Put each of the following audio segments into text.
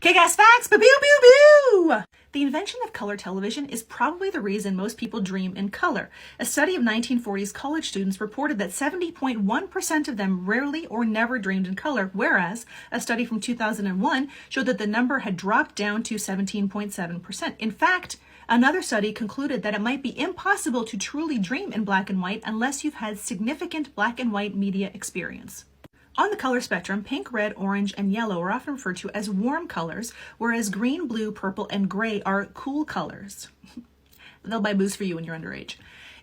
Kick-ass facts, ba-pew-pew-pew! The invention of color television is probably the reason most people dream in color. A study of 1940s college students reported that 70.1% of them rarely or never dreamed in color, whereas a study from 2001 showed that the number had dropped down to 17.7%. In fact, another study concluded that it might be impossible to truly dream in black and white unless you've had significant black and white media experience. On the color spectrum, pink, red, orange, and yellow are often referred to as warm colors, whereas green, blue, purple, and gray are cool colors. They'll buy booze for you when you're underage.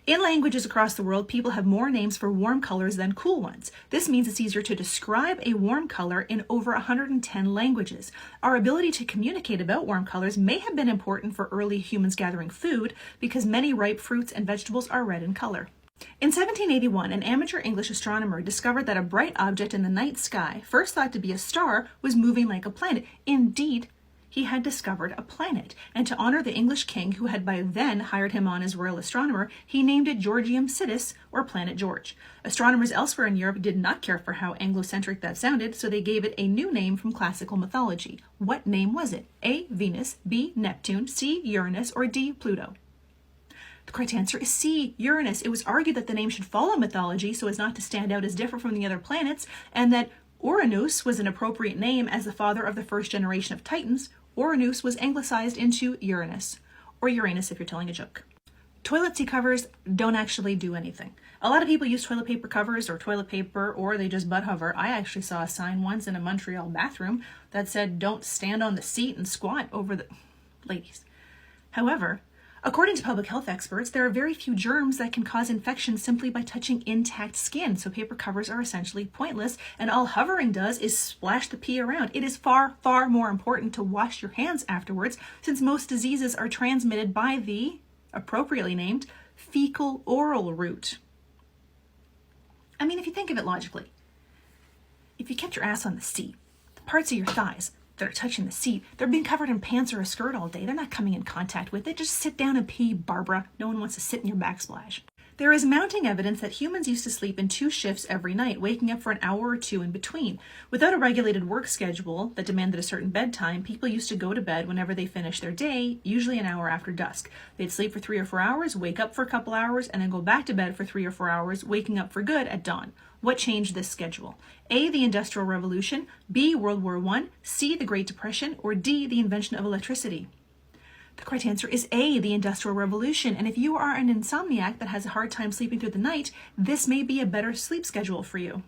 In languages across the world, people have more names for warm colors than cool ones. This means it's easier to describe a warm color in over 110 languages. Our ability to communicate about warm colors may have been important for early humans gathering food because many ripe fruits and vegetables are red in color. In 1781, an amateur English astronomer discovered that a bright object in the night sky, first thought to be a star, was moving like a planet. Indeed, he had discovered a planet, and to honor the English king who had by then hired him on as royal astronomer, he named it Georgium Sidus, or Planet George. Astronomers elsewhere in Europe did not care for how Anglo-centric that sounded, so they gave it a new name from classical mythology. What name was it? A. Venus, B. Neptune, C. Uranus, or D. Pluto? The correct answer is C, Uranus. It was argued that the name should follow mythology so as not to stand out as different from the other planets, and that Uranus was an appropriate name as the father of the first generation of Titans. Uranus was anglicized into Uranus, or Uranus if you're telling a joke. Toilet seat covers don't actually do anything. A lot of people use toilet paper covers or toilet paper, or they just butt hover. I actually saw a sign once in a Montreal bathroom that said, "Don't stand on the seat and squat over the..." Ladies. However, according to public health experts, there are very few germs that can cause infection simply by touching intact skin, so paper covers are essentially pointless, and all hovering does is splash the pee around. It is far, far more important to wash your hands afterwards, since most diseases are transmitted by the, appropriately named, fecal-oral route. I mean, if you think of it logically, if you kept your ass on the seat, the parts of your thighs that are touching the seat, they're being covered in pants or a skirt all day. They're not coming in contact with it. Just sit down and pee, Barbara. No one wants to sit in your backsplash. There is mounting evidence that humans used to sleep in 2 shifts every night, waking up for an hour or 2 in between. Without a regulated work schedule that demanded a certain bedtime, people used to go to bed whenever they finished their day, usually an hour after dusk. They'd sleep for 3 or 4 hours, wake up for a couple hours, and then go back to bed for 3 or 4 hours, waking up for good at dawn. What changed this schedule? A, the Industrial Revolution, B, World War I, C, the Great Depression, or D, the invention of electricity? The correct answer is A, the Industrial Revolution. And if you are an insomniac that has a hard time sleeping through the night, this may be a better sleep schedule for you.